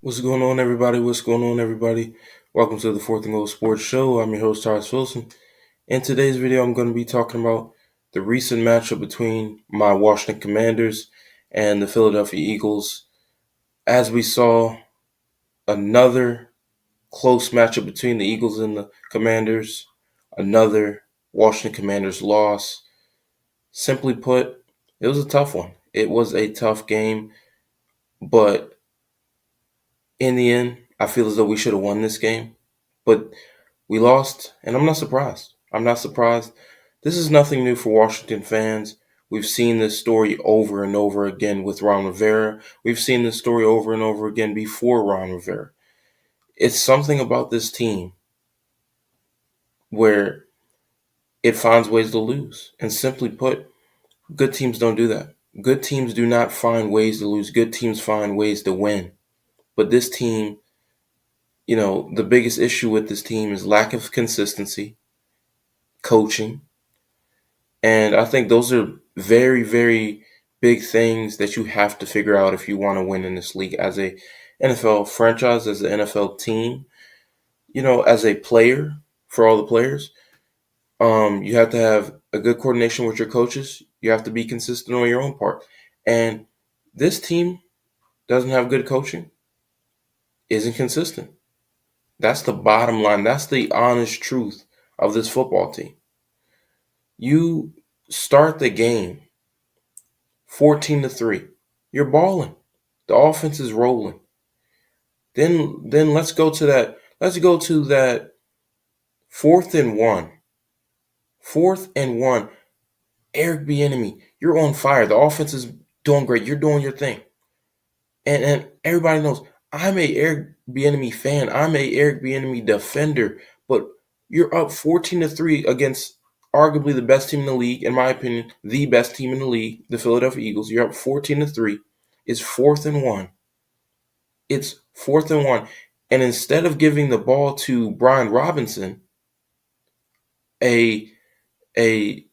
What's going on, everybody? What's going on, everybody? Welcome to the Fourth and Goal Sports Show. I'm your host, Tyus Wilson. In today's video, I'm going to be talking about the recent matchup between my Washington Commanders and the Philadelphia Eagles. As we saw, another close matchup between the Eagles and the Commanders, another Washington Commanders loss. Simply put, it was a tough one. It was a tough game, but in the end, I feel as though we should have won this game. But we lost, and I'm not surprised. I'm not surprised. This is nothing new for Washington fans. We've seen this story over and over again with Ron Rivera. We've seen this story over and over again before Ron Rivera. It's something about this team where it finds ways to lose. And simply put, good teams don't do that. Good teams do not find ways to lose. Good teams find ways to win. But this team, the biggest issue with this team is lack of consistency, coaching. And I think those are very, very big things that you have to figure out if you want to win in this league as a NFL franchise, as an NFL team, as a player for all the players. You have to have a good coordination with your coaches. You have to be consistent on your own part. And this team doesn't have good coaching, isn't consistent. That's the bottom line. That's the honest truth of this football team. You start the game 14-3. You're balling. The offense is rolling. Then let's go to that. Let's go to that 4th and 1. 4th and 1. Eric Bieniemy, you're on fire. The offense is doing great. You're doing your thing. And everybody knows I'm a Eric Bieniemy fan. I'm a Eric Bieniemy defender. But you're up 14-3 against arguably the best team in the league, in my opinion, the best team in the league, the Philadelphia Eagles. You're up 14-3. It's 4th and 1. It's 4th and 1. And instead of giving the ball to Brian Robinson, a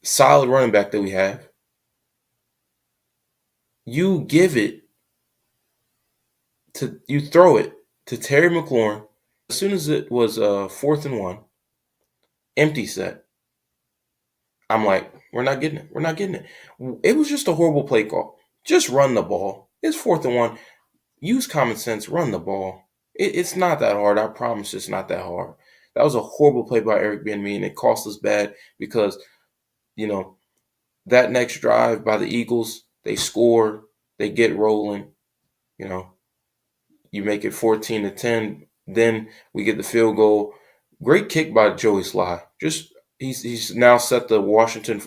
solid running back that we have, you throw it to Terry McLaurin. As soon as it was 4th and 1, empty set, I'm like, we're not getting it. We're not getting it. It was just a horrible play call. Just run the ball. It's 4th and 1. Use common sense. Run the ball. It's not that hard. I promise it's not that hard. That was a horrible play by Eric Bieniemy, and it cost us bad because, that next drive by the Eagles, they score, they get rolling, you make it 14-10. Then we get the field goal. Great kick by Joey Sly. He's now set the Washington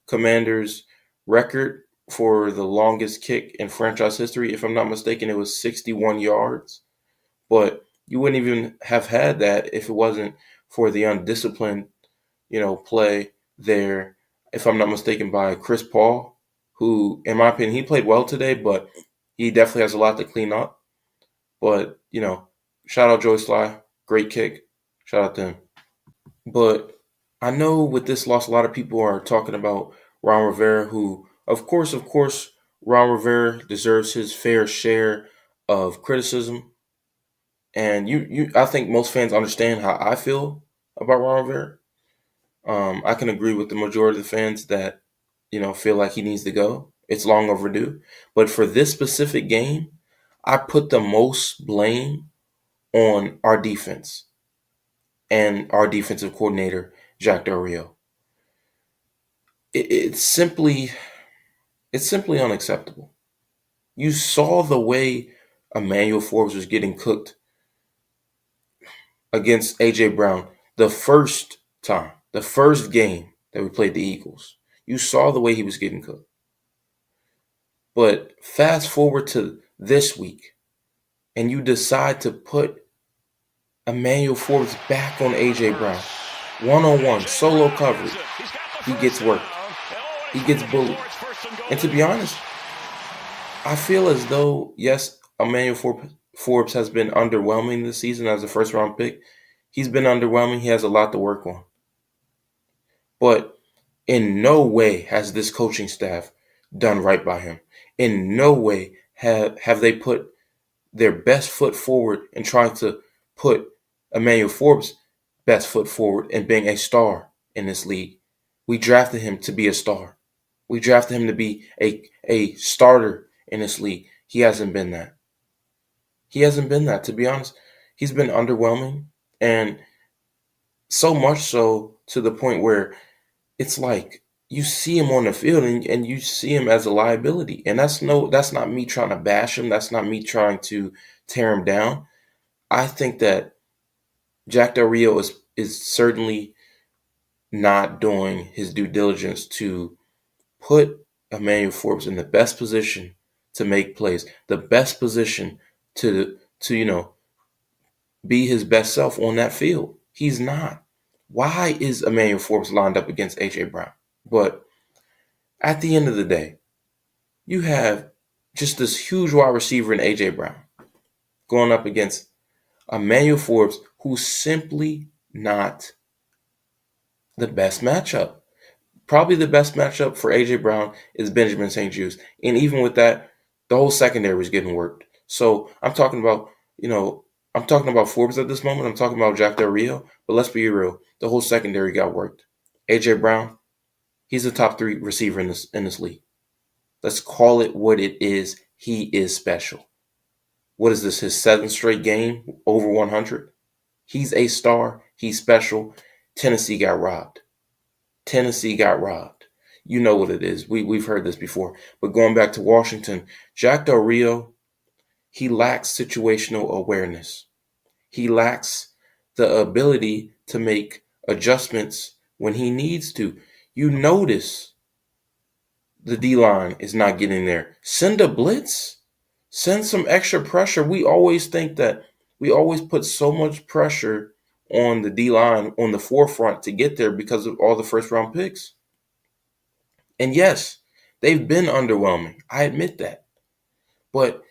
Commanders record for the longest kick in franchise history. If I'm not mistaken, it was 61 yards. But you wouldn't even have had that if it wasn't for the undisciplined, play there, if I'm not mistaken, by Chris Paul, who, in my opinion, he played well today, but he definitely has a lot to clean up. But, shout out Joey Sly. Great kick. Shout out to him. But I know with this loss, a lot of people are talking about Ron Rivera, who, of course, Ron Rivera deserves his fair share of criticism. And I think most fans understand how I feel about Ron Rivera. I can agree with the majority of the fans that, feel like he needs to go. It's long overdue. But for this specific game, I put the most blame on our defense and our defensive coordinator, Jack Del Rio. It's simply unacceptable. You saw the way Emmanuel Forbes was getting cooked against A.J. Brown the first game that we played the Eagles. You saw the way he was getting cooked. But fast forward to this week, and you decide to put Emmanuel Forbes back on A.J. Brown. One-on-one, solo coverage. He gets worked. He gets bullied. And to be honest, I feel as though, yes, Emmanuel Forbes has been underwhelming this season as a first-round pick. He's been underwhelming. He has a lot to work on. But in no way has this coaching staff done right by him. In no way have they put their best foot forward and trying to put Emmanuel Forbes' best foot forward and being a star in this league. We drafted him to be a star. We drafted him to be a starter in this league. He hasn't been that. He hasn't been that, to be honest. He's been underwhelming, and so much so to the point where it's like you see him on the field and you see him as a liability. And that's not me trying to bash him. That's not me trying to tear him down. I think that Jack Del Rio is certainly not doing his due diligence to put Emmanuel Forbes in the best position to make plays, the best position to be his best self on that field. He's not. Why is Emmanuel Forbes lined up against AJ Brown? But at the end of the day, you have just this huge wide receiver in AJ Brown going up against Emmanuel Forbes, who's simply not the best matchup. Probably the best matchup for AJ Brown is Benjamin St. Juste. And even with that, the whole secondary is getting worked. So I'm talking about Forbes at this moment. I'm talking about Jack Del Rio. But let's be real. The whole secondary got worked. AJ Brown, he's a top 3 receiver in this league. Let's call it what it is. He is special. What is this, his 7th straight game over 100? He's a star. He's special. Tennessee got robbed. Tennessee got robbed. You know what it is. We've heard this before. But going back to Washington, Jack Del Rio, he lacks situational awareness. He lacks the ability to make adjustments when he needs to. You notice the D-line is not getting there. Send a blitz. Send some extra pressure. We always put so much pressure on the D-line on the forefront to get there because of all the first-round picks. And yes, they've been underwhelming. I admit that. But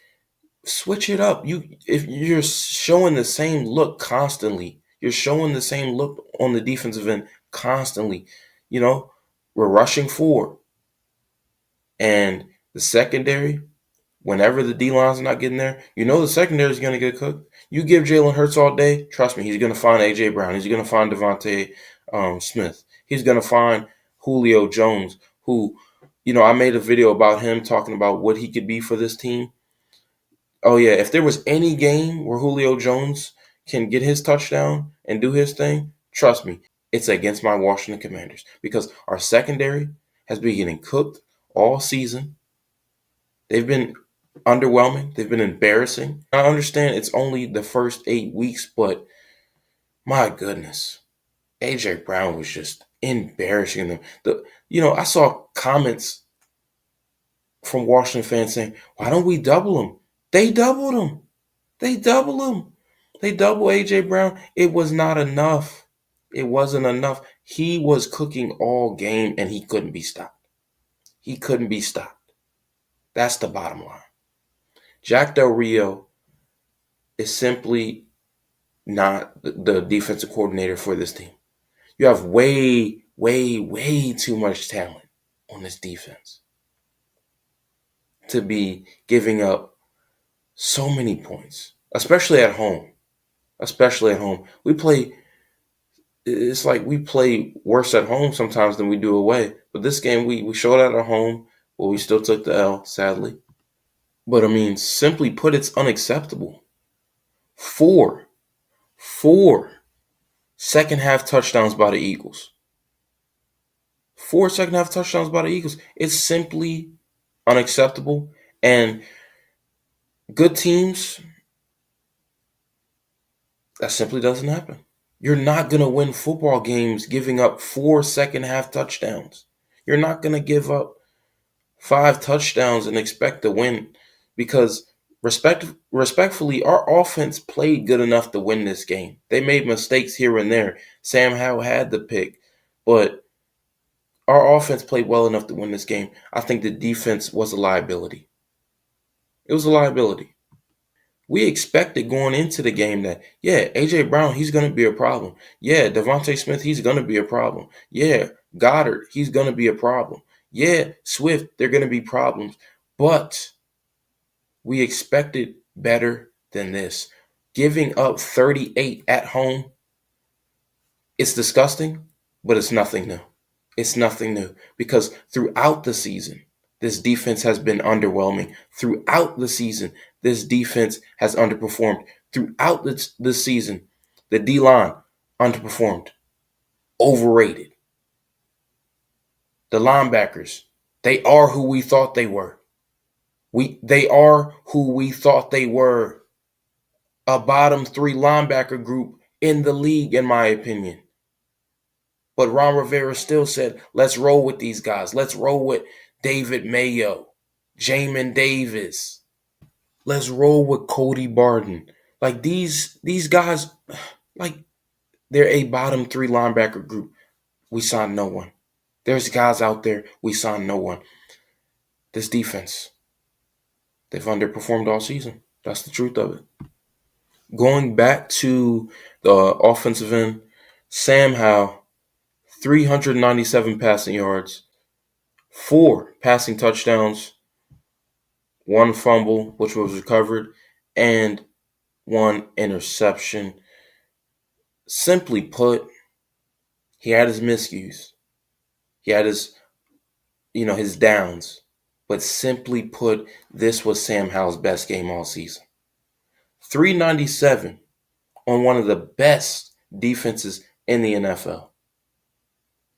switch it up. If you're showing the same look constantly, you're showing the same look on the defensive end constantly. We're rushing 4. And the secondary, whenever the D-line's not getting there, the secondary is going to get cooked. You give Jalen Hurts all day, trust me, he's going to find A.J. Brown. He's going to find Devontae Smith. He's going to find Julio Jones, who, I made a video about him talking about what he could be for this team. Oh, yeah, if there was any game where Julio Jones can get his touchdown and do his thing, trust me, it's against my Washington Commanders because our secondary has been getting cooked all season. They've been underwhelming. They've been embarrassing. I understand it's only the first 8 weeks, but my goodness, AJ Brown was just embarrassing them. I saw comments from Washington fans saying, "Why don't we double him?" They doubled him. They doubled him. They doubled AJ Brown. It was not enough. It wasn't enough. He was cooking all game and he couldn't be stopped. He couldn't be stopped. That's the bottom line. Jack Del Rio is simply not the defensive coordinator for this team. You have way, way, way too much talent on this defense to be giving up so many points, especially at home. Especially at home. It's like we play worse at home sometimes than we do away. But this game, we showed out at home, but we still took the L, sadly. But, simply put, it's unacceptable. Four second-half touchdowns by the Eagles. 4 second-half touchdowns by the Eagles. It's simply unacceptable. And good teams, that simply doesn't happen. You're not going to win football games giving up 4 second-half touchdowns. You're not going to give up 5 touchdowns and expect to win because respectfully, our offense played good enough to win this game. They made mistakes here and there. Sam Howell had the pick, but our offense played well enough to win this game. I think the defense was a liability. It was a liability. We expected going into the game that, yeah, A.J. Brown, he's going to be a problem. Yeah, Devontae Smith, he's going to be a problem. Yeah, Goddard, he's going to be a problem. Yeah, Swift, they're going to be problems. But we expected better than this. Giving up 38 at home, it's disgusting, but it's nothing new. It's nothing new because throughout the season, this defense has been underwhelming. Throughout the season, this defense has underperformed. Throughout the season, the D-line underperformed, overrated. The linebackers, they are who we thought they were. They are who we thought they were. A bottom 3 linebacker group in the league, in my opinion. But Ron Rivera still said, let's roll with these guys. Let's roll with David Mayo, Jamin Davis. Let's roll with Cody Barton. Like these guys, like they're a bottom 3 linebacker group. We signed no one. There's guys out there, we signed no one. This defense, they've underperformed all season. That's the truth of it. Going back to the offensive end, Sam Howell, 397 passing yards, 4 passing touchdowns, 1 fumble, which was recovered, and 1 interception. Simply put, he had his miscues. He had his downs. But simply put, this was Sam Howell's best game all season. 397 on one of the best defenses in the NFL.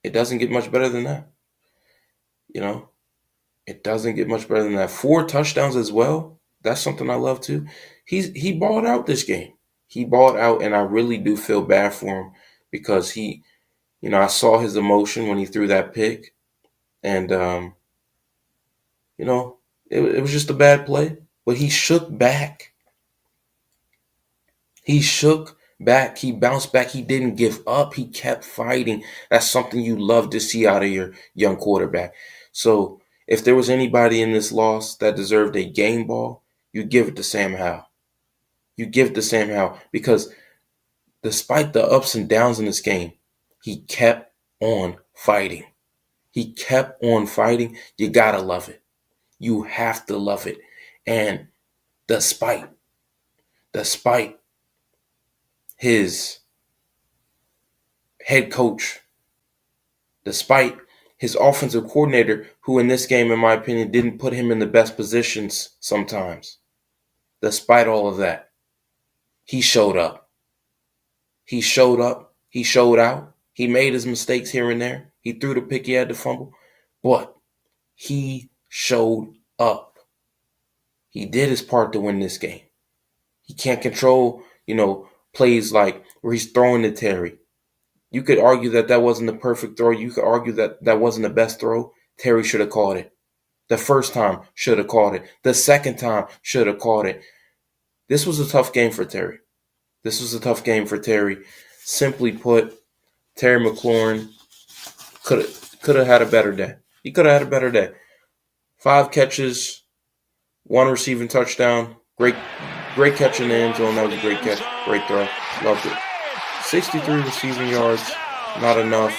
It doesn't get much better than that. It doesn't get much better than that. 4 touchdowns as well. That's something I love too. He balled out this game. He balled out, and I really do feel bad for him because I saw his emotion when he threw that pick, and it was just a bad play. But he shook back. He bounced back. He didn't give up. He kept fighting. That's something you love to see out of your young quarterback. So if there was anybody in this loss that deserved a game ball, you give it to Sam Howell. You give it to Sam Howell because despite the ups and downs in this game, he kept on fighting. He kept on fighting. You gotta love it. You have to love it. And despite his head coach, despite his offensive coordinator, who in this game, in my opinion, didn't put him in the best positions sometimes. Despite all of that, he showed up. He showed up. He showed out. He made his mistakes here and there. He threw the pick. He had to fumble. But he showed up. He did his part to win this game. He can't control, plays like where he's throwing to Terry. You could argue that wasn't the perfect throw. You could argue that wasn't the best throw. Terry should have caught it. The first time, should have caught it. The second time, should have caught it. This was a tough game for Terry. Simply put, Terry McLaurin could have had a better day. He could have had a better day. 5 catches, 1 receiving touchdown. Great catch in the end zone. That was a great catch. Great throw. Loved it. 63 receiving yards. Not enough.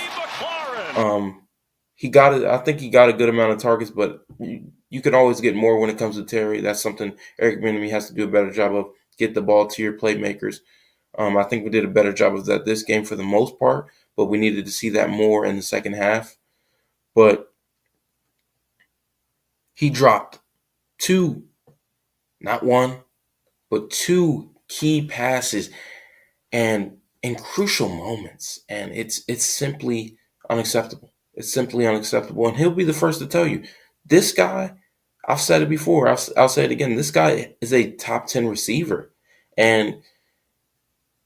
I think he got a good amount of targets, but you can always get more when it comes to Terry. That's something Eric Bieniemy has to do a better job of. Get the ball to your playmakers. I think we did a better job of that this game for the most part, but we needed to see that more in the second half. But he dropped 2, not 1, but 2 key passes and in crucial moments. And it's simply unacceptable. It's simply unacceptable. And he'll be the first to tell you, this guy, I've said it before, I'll say it again, this guy is a top 10 receiver. And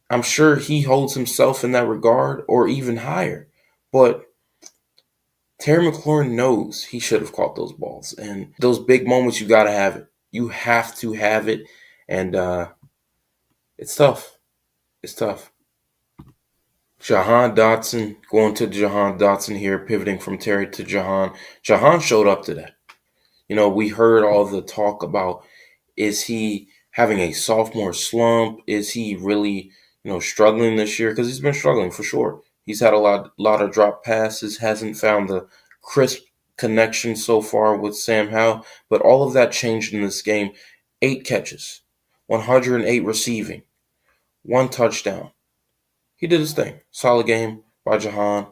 I'm sure he holds himself in that regard or even higher. But Terry McLaurin knows he should have caught those balls. And those big moments, you got to have it. You have to have it. And it's tough. It's tough. Jahan Dotson, going to Jahan Dotson here, pivoting from Terry to Jahan. Jahan showed up today. We heard all the talk about, is he having a sophomore slump? Is he really, struggling this year? Because he's been struggling for sure. He's had a lot of drop passes, hasn't found the crisp connection so far with Sam Howell. But all of that changed in this game. 8 catches, 108 receiving, 1 touchdown. He did his thing. Solid game by Jahan.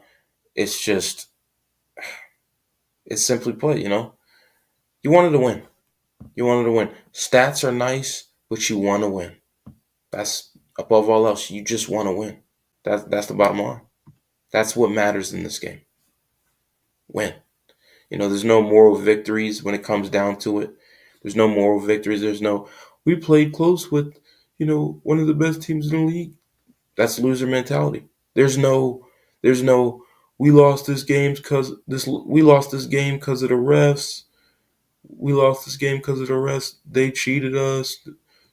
It's just, it's simply put, you wanted to win. You wanted to win. Stats are nice, but you want to win. That's above all else. You just want to win. That's the bottom line. That's what matters in this game. Win. There's no moral victories when it comes down to it. There's no moral victories. There's no, we played close with, one of the best teams in the league. That's loser mentality. There's no, we lost this game because of the refs. We lost this game because of the refs. They cheated us.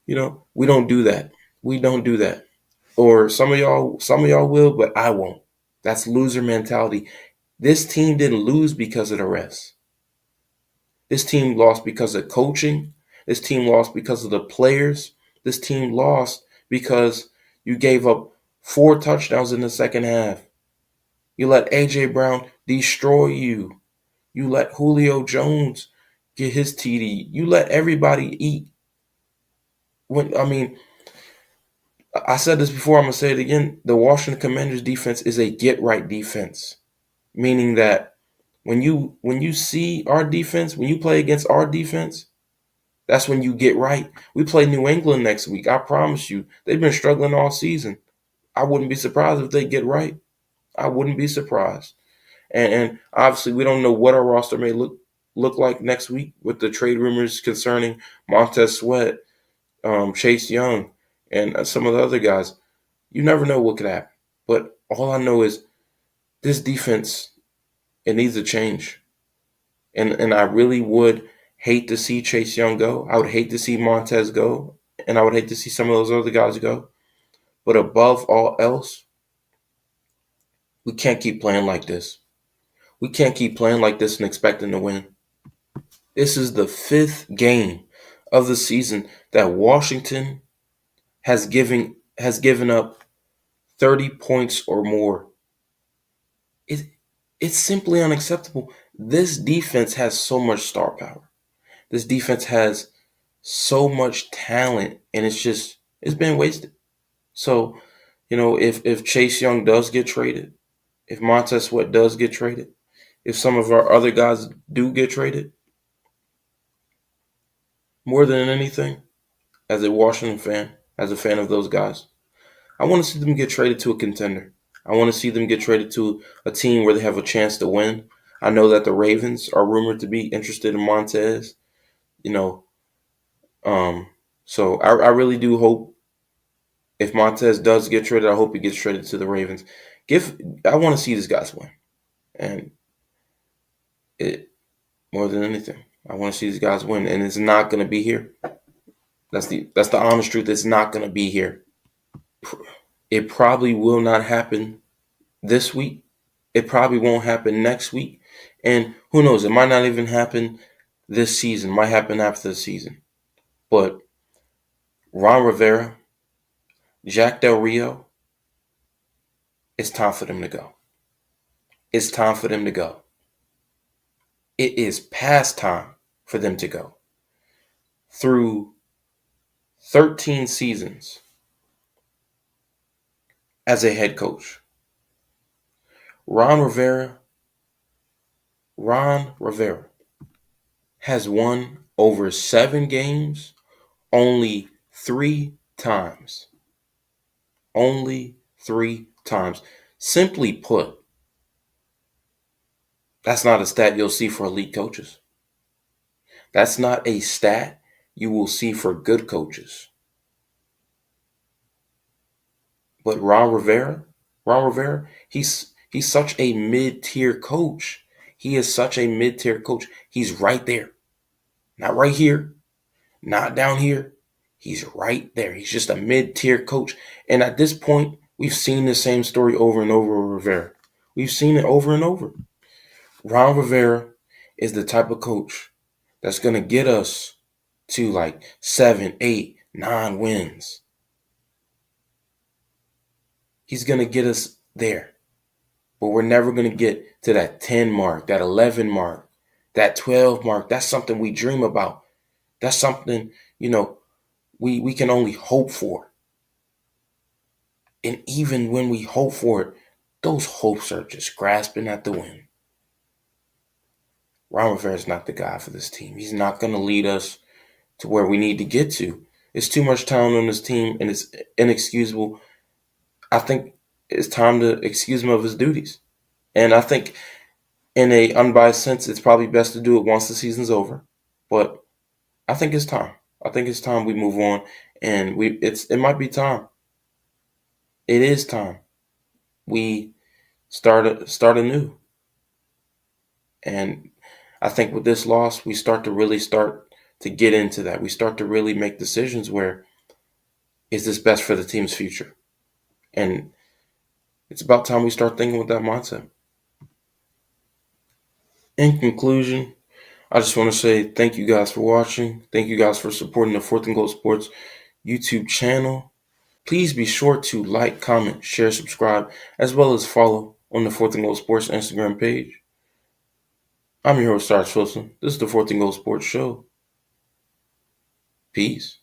We don't do that. We don't do that. Or some of y'all will, but I won't. That's loser mentality. This team didn't lose because of the refs. This team lost because of coaching. This team lost because of the players. This team lost because you gave up 4 touchdowns in the second half. You let A.J. Brown destroy you. You let Julio Jones get his TD. You let everybody eat. I said this before, I'm going to say it again. The Washington Commanders defense is a get-right defense, meaning that when you see our defense, when you play against our defense, that's when you get right. We play New England next week. I promise you. They've been struggling all season. I wouldn't be surprised if they get right. I wouldn't be surprised. And obviously, we don't know what our roster may look like next week with the trade rumors concerning Montez Sweat, Chase Young, and some of the other guys. You never know what could happen. But all I know is this defense, it needs a change. And I really would hate to see Chase Young go. I would hate to see Montez go. And I would hate to see some of those other guys go. But above all else, we can't keep playing like this. We can't keep playing like this and expecting to win. This is the 5th game of the season that Washington has given up 30 points or more. It's simply unacceptable. This defense has so much star power. This defense has so much talent, and it's been wasted. So, if Chase Young does get traded, if Montez Sweat does get traded, if some of our other guys do get traded, more than anything, as a Washington fan, as a fan of those guys, I want to see them get traded to a contender. I want to see them get traded to a team where they have a chance to win. I know that the Ravens are rumored to be interested in Montez. So I really do hope if Montez does get traded, I hope he gets traded to the Ravens. I want to see these guys win, and it more than anything, I want to see these guys win, and it's not going to be here. That's the honest truth. It's not going to be here. It probably will not happen this week. It probably won't happen next week, and who knows? It might not even happen this season. It might happen after the season. But Ron Rivera, Jack Del Rio, it's time for them to go. It's time for them to go. It is past time for them to go. Through 13 seasons as a head coach, Ron Rivera has won over 7 games only 3 times. Only 3 times. Simply put, that's not a stat you'll see for elite coaches. That's not a stat you will see for good coaches. But Ron Rivera, he's such a mid-tier coach. He is such a mid-tier coach. He's right there. Not right here, not down here. He's right there. He's just a mid-tier coach. And at this point, we've seen the same story over and over with Rivera. We've seen it over and over. Ron Rivera is the type of coach that's going to get us to like 7, 8, 9 wins. He's going to get us there. But we're never going to get to that 10 mark, that 11 mark, that 12 mark. That's something we dream about. That's something, we can only hope for. And even when we hope for it, those hopes are just grasping at the wind. Ron Rivera is not the guy for this team. He's not going to lead us to where we need to get to. It's too much talent on this team, and it's inexcusable. I think it's time to excuse him of his duties. And I think, in a unbiased sense, it's probably best to do it once the season's over. But I think it's time. I think it's time we move on, and it might be time. It is time we start anew. And I think with this loss, we start to get into that. We start to really make decisions where is this best for the team's future? And it's about time we start thinking with that mindset. In conclusion, I just want to say thank you guys for watching. Thank you guys for supporting the Fourth and Goal Sports YouTube channel. Please be sure to like, comment, share, subscribe, as well as follow on the Fourth and Goal Sports Instagram page. I'm your host, Sarge Wilson. This is the Fourth and Goal Sports Show. Peace.